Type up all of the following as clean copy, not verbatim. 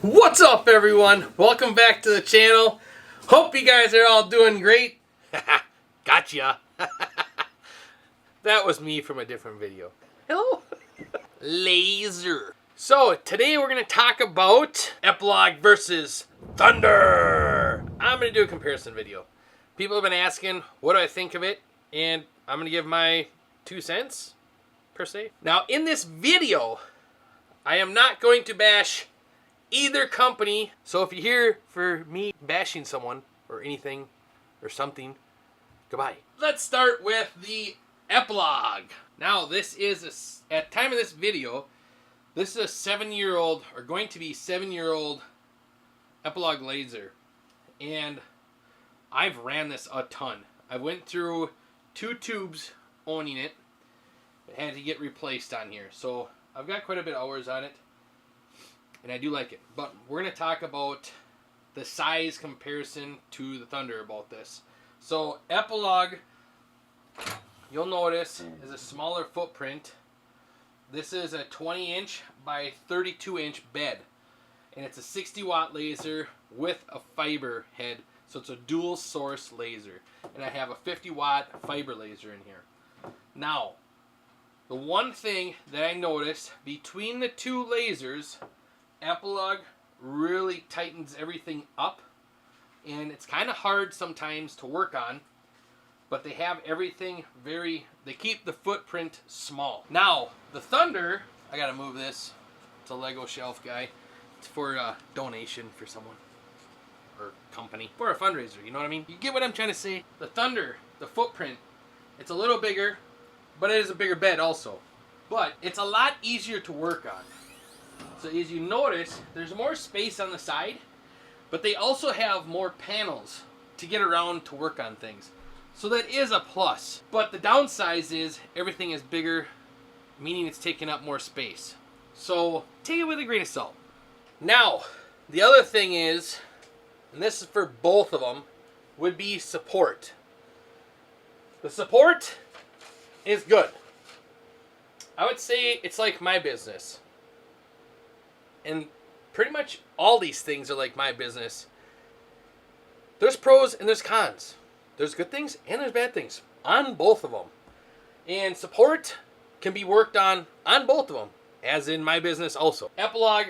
What's up, everyone? Welcome back to the channel. Hope you guys are all doing great. Gotcha. That was me from a different video. Hello. Laser. So today we're going to talk about Epilog versus Thunder. I'm going to do a comparison video. People have been asking what do I think of it, and I'm going to give my 2 cents per se. Now in this video, I am not going to bash either company. So if you're here for me bashing someone or anything or something, goodbye. Let's start with the Epilog. Now this is, at time of this video, this is a 7-year-old, or going to be 7-year-old Epilog laser. And I've ran this a ton. I went through 2 tubes owning it. It had to get replaced on here. So I've got quite a bit of hours on it. And I do like it. But we're going to talk about the size comparison to the Thunder about this. So Epilog, you'll notice, is a smaller footprint. This is a 20-inch by 32-inch bed. And it's a 60-watt laser with a fiber head. So it's a dual source laser. And I have a 50-watt fiber laser in here. Now, the one thing that I noticed between the 2 lasers, Epilog really tightens everything up, and it's kind of hard sometimes to work on, but they have everything they keep the footprint small. Now, the Thunder, I gotta move this. It's a Lego shelf guy. It's for a donation for someone or company, for a fundraiser, you know what I mean? You get what I'm trying to say? The Thunder, the footprint, it's a little bigger, but it is a bigger bed also. But it's a lot easier to work on. So as you notice, there's more space on the side, but they also have more panels to get around to work on things. So that is a plus. But the downside is everything is bigger, meaning it's taking up more space. So take it with a grain of salt. Now, the other thing is, and this is for both of them, would be support. The support is good. I would say it's like my business. And pretty much all these things are like my business. There's pros and there's cons. There's good things and there's bad things on both of them. And support can be worked on both of them, as in my business also. Epilog,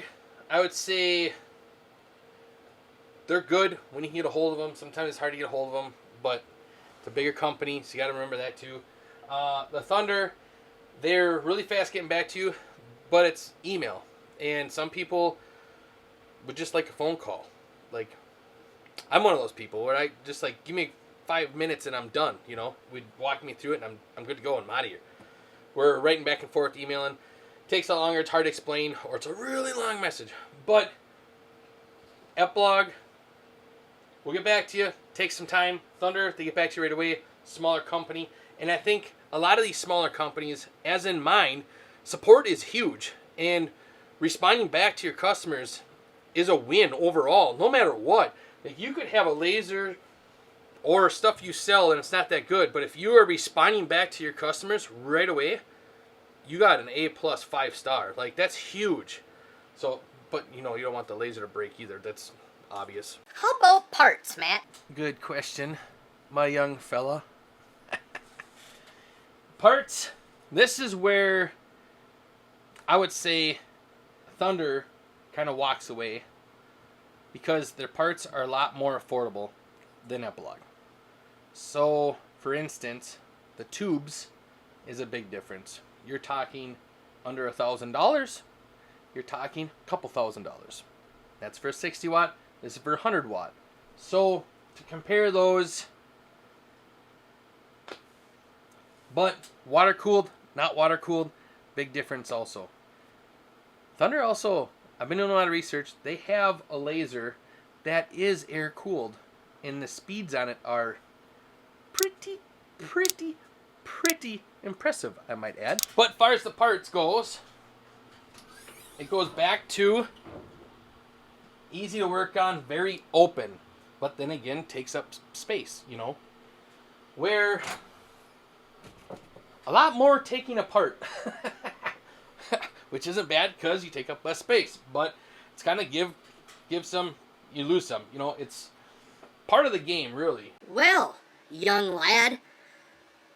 I would say they're good when you can get a hold of them. Sometimes it's hard to get a hold of them, but it's a bigger company, so you got to remember that too. The Thunder, they're really fast getting back to you, but it's email. And some people would just like a phone call. Like, I'm one of those people where I just like, give me 5 minutes and I'm done, you know. We'd walk me through it and I'm good to go and I'm out of here. We're writing back and forth, emailing. It takes a lot longer, it's hard to explain, or it's a really long message. But Epilog, we'll get back to you. Takes some time. Thunder, they get back to you right away. Smaller company. And I think a lot of these smaller companies, as in mine, support is huge. And responding back to your customers is a win overall, no matter what. Like, you could have a laser or stuff you sell and it's not that good, but if you are responding back to your customers right away, you got an A+ 5-star. Like, that's huge. So, but you know, you don't want the laser to break either. That's obvious. How about parts, Matt? Good question, my young fella. Parts, this is where I would say Thunder kind of walks away because their parts are a lot more affordable than Epilog. So, for instance, the tubes is a big difference. You're talking under $1,000. You're talking a couple $1,000s. That's for a 60 watt. This is for 100 watt. So, to compare those, but water cooled, not water cooled, big difference also. Thunder also, I've been doing a lot of research, they have a laser that is air cooled, and the speeds on it are pretty impressive, I might add. But as far as the parts goes, it goes back to easy to work on, very open, but then again takes up space, you know, where a lot more taking apart. Which isn't bad because you take up less space, but it's kind of give give some, you lose some. You know, it's part of the game, really. Well, young lad,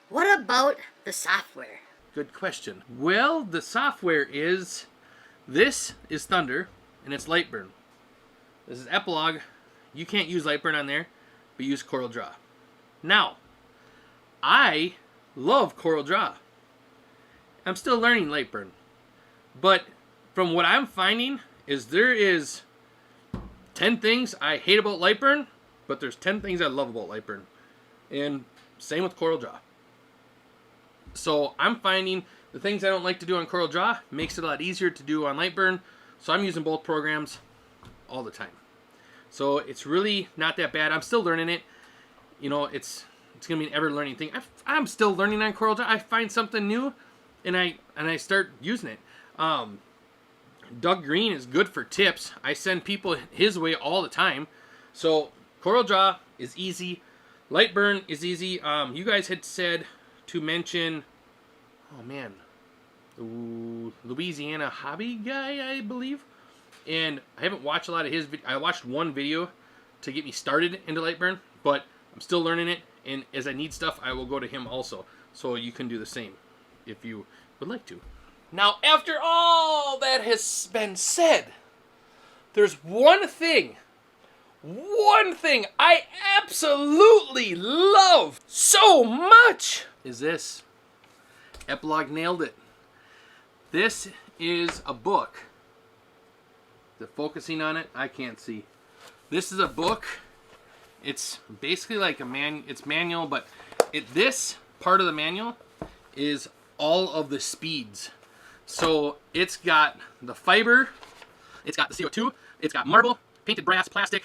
what about the software? Good question. Well, the software is, this is Thunder, and it's Lightburn. This is Epilog. You can't use Lightburn on there, but use CorelDRAW. Now, I love CorelDRAW. I'm still learning Lightburn. But from what I'm finding is there is 10 things I hate about Lightburn, but there's 10 things I love about Lightburn. And same with CorelDRAW. So I'm finding the things I don't like to do on CorelDRAW makes it a lot easier to do on Lightburn. So I'm using both programs all the time. So it's really not that bad. I'm still learning it. You know, it's going to be an ever-learning thing. I'm still learning on CorelDRAW. I find something new, and I start using it. Doug Green is good for tips. I send people his way all the time. So CorelDRAW is easy. Lightburn is easy. You guys had said to mention, oh man, the Louisiana hobby guy, I believe. And I haven't watched a lot of his. I watched one video to get me started into Lightburn, but I'm still learning it. And as I need stuff, I will go to him also. So you can do the same if you would like to. Now, after all that has been said, there's one thing I absolutely love so much is this. Epilog nailed it. This is a book. The focusing on it, I can't see. This is a book. It's basically like it's manual, but this part of the manual is all of the speeds. So it's got the fiber, it's got the CO2, it's got marble, painted brass, plastic,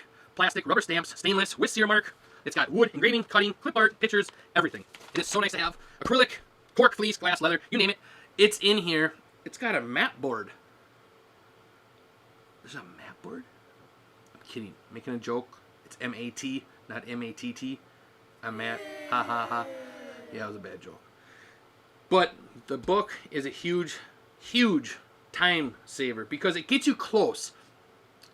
rubber stamps, stainless, with sear mark. It's got wood, engraving, cutting, clip art, pictures, everything. It is so nice to have. Acrylic, cork, fleece, glass, leather, you name it. It's in here. It's got a mat board. There's a mat board? I'm kidding. Making a joke. It's M-A-T, not M-A-T-T. I'm Matt. Ha ha ha. Yeah, it was a bad joke. But the book is a huge time saver because it gets you close.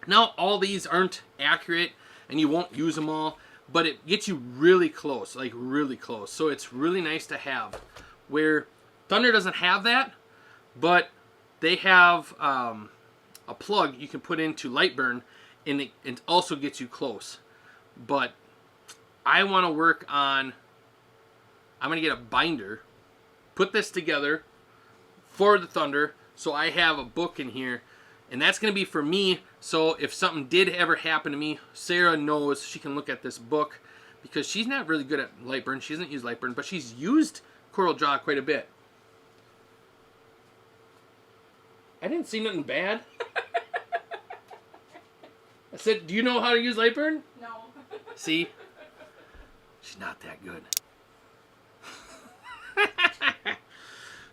Now, all these aren't accurate and you won't use them all, but it gets you really close, like really close. So it's really nice to have. Where Thunder doesn't have that, but they have a plug you can put into Lightburn, and it also gets you close. But I want to work on, I'm going to get a binder, put this together for the Thunder, so I have a book in here, and that's going to be for me, so if something did ever happen to me, Sara knows she can look at this book, because she's not really good at Lightburn. She doesn't use Lightburn, but she's used CorelDRAW quite a bit. I didn't see nothing bad. I said, do you know how to use Lightburn? No. See? She's not that good.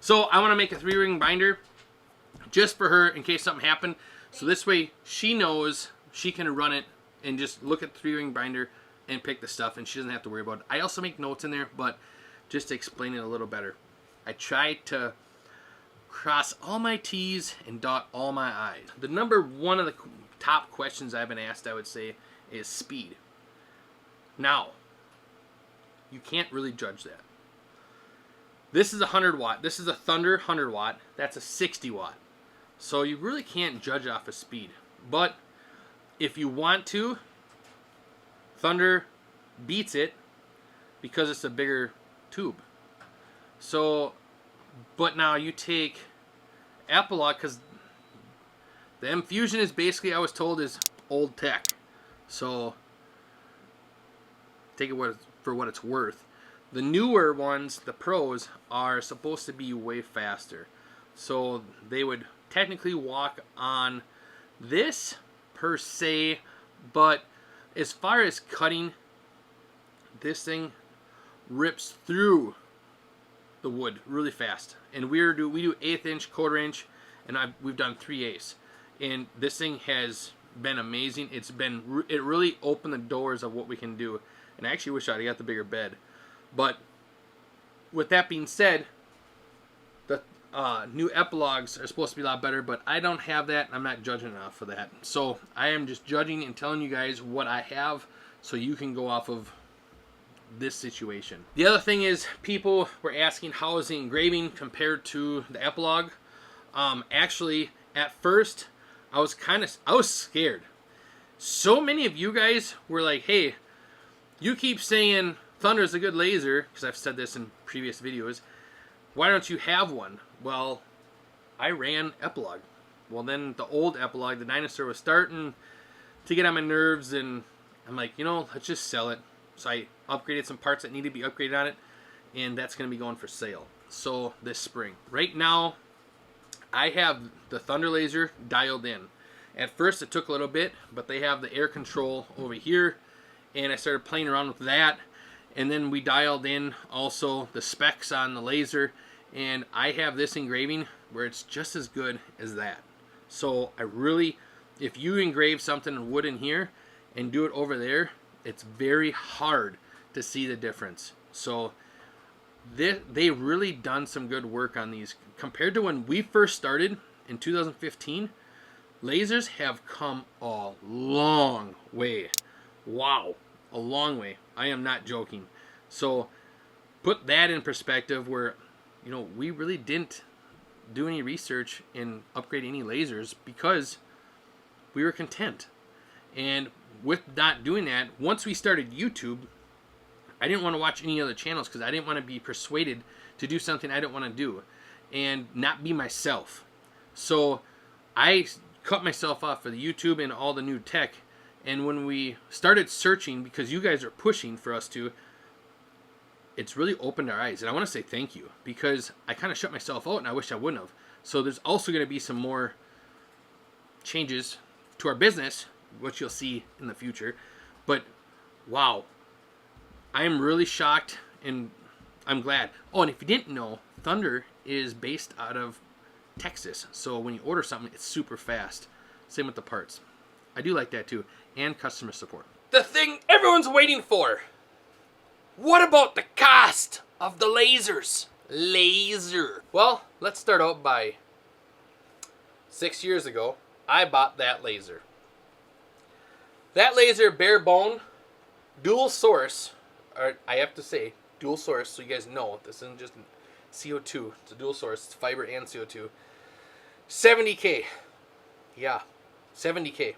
So I want to make a 3-ring binder just for her in case something happened. So this way she knows she can run it and just look at the 3-ring binder and pick the stuff, and she doesn't have to worry about it. I also make notes in there, but just to explain it a little better. I try to cross all my T's and dot all my I's. The number one of the top questions I've been asked, I would say, is speed. Now, you can't really judge that. This is a 100 watt. This is a Thunder 100 watt. That's a 60 watt. So you really can't judge off of speed. But if you want to, Thunder beats it because it's a bigger tube. So, but now you take Epilog, because the M Fusion is basically, I was told, is old tech. So take it for what it's worth. The newer ones, the pros, are supposed to be way faster. So they would technically walk on this per se, but as far as cutting, this thing rips through the wood really fast. And we do 1/8 inch, 1/4 inch, and we've done 3/8. And this thing has been amazing. It really opened the doors of what we can do. And I actually wish I'd got the bigger bed. But with that being said, new epilogues are supposed to be a lot better, but I don't have that. I'm not judging enough for that. So I am just judging and telling you guys what I have so you can go off of this situation. The other thing is, people were asking how is the engraving compared to the epilogue. Actually, at first, I was scared. So many of you guys were like, hey, you keep saying Thunder is a good laser, because I've said this in previous videos. Why don't you have one? Well, I ran Epilog. Well, then the old Epilog, the dinosaur, was starting to get on my nerves, and I'm like, let's just sell it. So I upgraded some parts that need to be upgraded on it, and that's going to be going for sale. So this spring. Right now, I have the Thunder laser dialed in. At first, it took a little bit, but they have the air control over here, and I started playing around with that. And then we dialed in also the specs on the laser, and I have this engraving where it's just as good as that. So I really, if you engrave something in wood in here and do it over there, it's very hard to see the difference. So they really done some good work on these. Compared to when we first started in 2015, lasers have come a long way. Wow, a long way. I am not joking. So put that in perspective where, we really didn't do any research and upgrade any lasers because we were content. And with not doing that, once we started YouTube, I didn't want to watch any other channels because I didn't want to be persuaded to do something I didn't want to do and not be myself. So I cut myself off for the YouTube and all the new tech. And when we started searching, because you guys are pushing for us to, it's really opened our eyes. And I want to say thank you, because I kind of shut myself out and I wish I wouldn't have. So there's also going to be some more changes to our business, which you'll see in the future. But wow, I am really shocked and I'm glad. Oh, and if you didn't know, Thunder is based out of Texas. So when you order something, it's super fast. Same with the parts. I do like that too. And customer support. The thing everyone's waiting for. What about the cost of the lasers? Well, let's start out by 6 years ago, I bought that laser. That laser, bare bone, dual source, or I have to say, dual source, so you guys know, this isn't just CO2, it's a dual source, it's fiber and CO2. $70K. Yeah, $70K.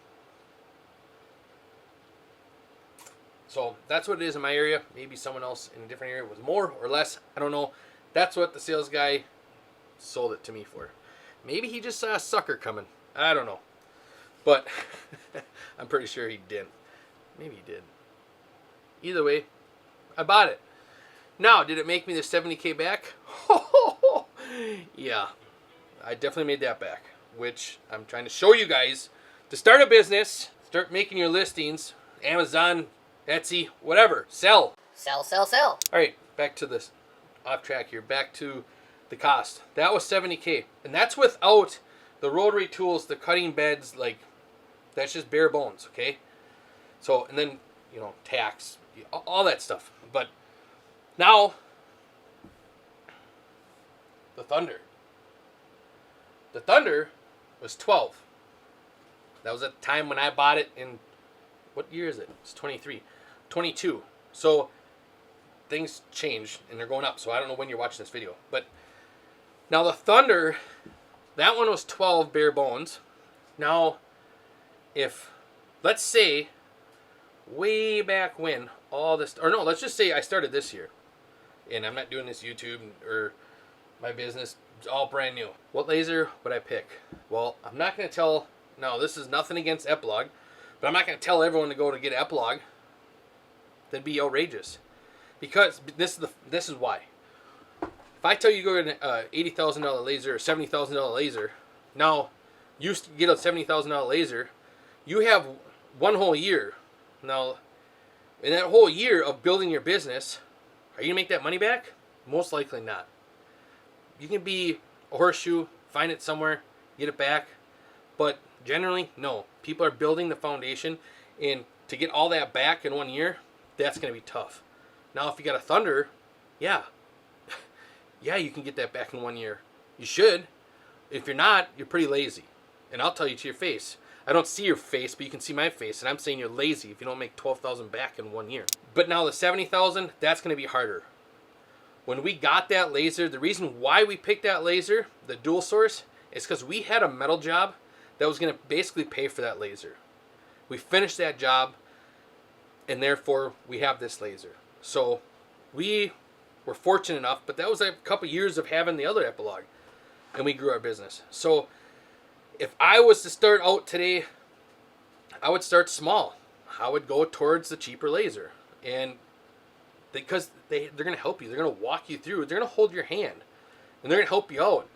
So that's what it is in my area. Maybe someone else in a different area was more or less. I don't know. That's what the sales guy sold it to me for. Maybe he just saw a sucker coming. I don't know. But I'm pretty sure he didn't. Maybe he did. Either way, I bought it. Now, did it make me the $70K back? Yeah, I definitely made that back, which I'm trying to show you guys. To start a business, start making your listings, Amazon, Etsy, whatever. Sell. Sell, sell, sell. All right, back to this. Off track here. Back to the cost. That was $70K. And that's without the rotary tools, the cutting beds, like, that's just bare bones, okay? So, and then, tax, all that stuff. But now, the Thunder. The Thunder was 12. That was at the time when I bought it in, what year is it? It's 23. 22. So things changed and they're going up. So I don't know when you're watching this video. But now the Thunder, that one was 12 bare bones. Now, if, let's say, way back when all this, or no, let's just say I started this year. And I'm not doing this YouTube or my business. It's all brand new. What laser would I pick? Well, I'm not going to tell, no, this is nothing against Epilog, but I'm not going to tell everyone to go to get Epilog. That'd be outrageous. Because this is why. If I tell you to go get an $80,000 laser or $70,000 laser, now you get a $70,000 laser, you have one whole year. Now, in that whole year of building your business, are you going to make that money back? Most likely not. You can be a horseshoe, find it somewhere, get it back. But generally, no. People are building the foundation, and to get all that back in 1 year, that's going to be tough. Now, if you got a Thunder, yeah. Yeah, you can get that back in 1 year. You should. If you're not, you're pretty lazy. And I'll tell you to your face. I don't see your face, but you can see my face, and I'm saying you're lazy if you don't make 12,000 back in 1 year. But now the 70,000, that's going to be harder. When we got that laser, the reason why we picked that laser, the dual source, is because we had a metal job that was going to basically pay for that laser. We finished that job, and therefore we have this laser. So we were fortunate enough, but that was a couple years of having the other Epilog, and we grew our business. So if I was to start out today, I would start small. I would go towards the cheaper laser, and because they're going to help you, they're going to walk you through, they're going to hold your hand, and they're going to help you out.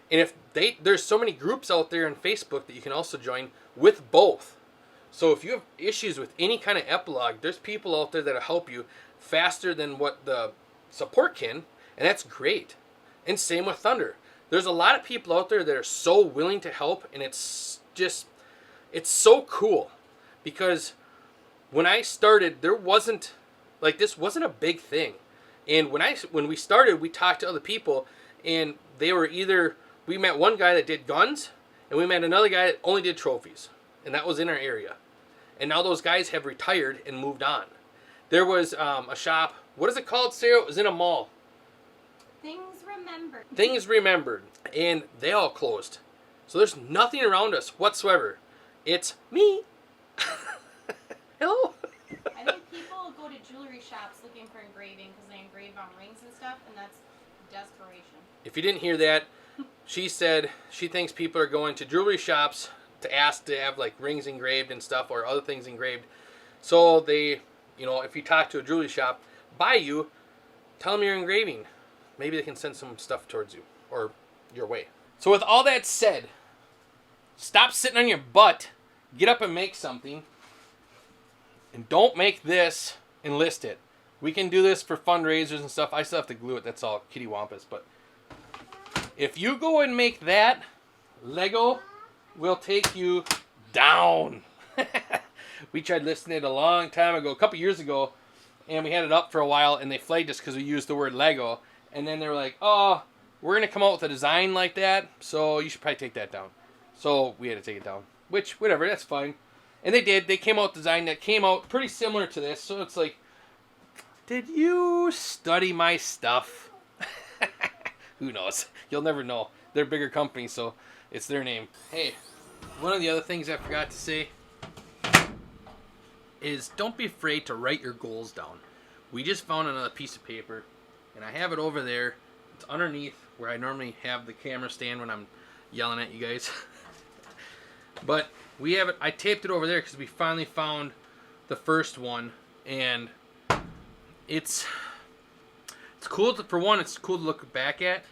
And if there's so many groups out there on Facebook that you can also join with both. So if you have issues with any kind of Epilog, there's people out there that'll help you faster than what the support can, and that's great. And same with Thunder. There's a lot of people out there that are so willing to help, and it's so cool. Because when I started, this wasn't a big thing. And when we started, we talked to other people, and they were we met one guy that did guns, and we met another guy that only did trophies. And that was in our area. And now those guys have retired and moved on. There was a shop, what is it called, Sarah? It was in a mall. Things Remembered. And they all closed. So there's nothing around us whatsoever. It's me. Hello. I think people go to jewelry shops looking for engraving because they engrave on rings and stuff, and that's desperation. If you didn't hear that, she said she thinks people are going to jewelry shops to ask to have like rings engraved and stuff or other things engraved. So they, if you talk to a jewelry shop, buy you, tell them you're engraving. Maybe they can send some stuff towards you or your way. So with all that said, stop sitting on your butt, get up and make something, and don't make this and list it. We can do this for fundraisers and stuff. I still have to glue it. That's all kitty wampus. But if you go and make that, Lego will take you down. We tried listing it a long time ago, a couple years ago, and we had it up for a while, and they flagged us because we used the word Lego. And then they were like, oh, we're going to come out with a design like that, so you should probably take that down. So we had to take it down, which, whatever, that's fine. And they did. They came out with a design that came out pretty similar to this. So it's like, did you study my stuff? Who knows? You'll never know. They're a bigger company, so it's their name. Hey, one of the other things I forgot to say is don't be afraid to write your goals down. We just found another piece of paper, and I have it over there. It's underneath where I normally have the camera stand when I'm yelling at you guys. But we have it. I taped it over there because we finally found the first one, and it's cool for one. It's cool to look back at,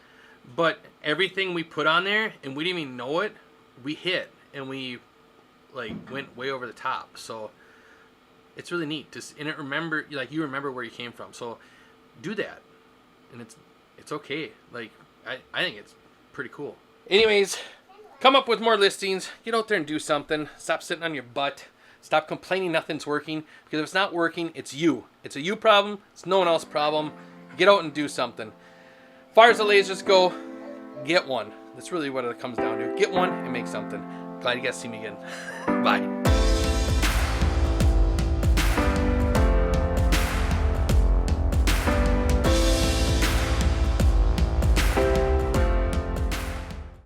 but everything we put on there, and we didn't even know it, we hit, and we went way over the top. So it's really neat. And you remember where you came from. So do that, and it's okay. I think it's pretty cool. Anyways, come up with more listings. Get out there and do something. Stop sitting on your butt. Stop complaining nothing's working. Because if it's not working, it's you. It's a you problem. It's no one else's problem. Get out and do something. As far as the lasers go, get one. That's really what it comes down to. Get one and make something. Glad you guys see me again. Bye.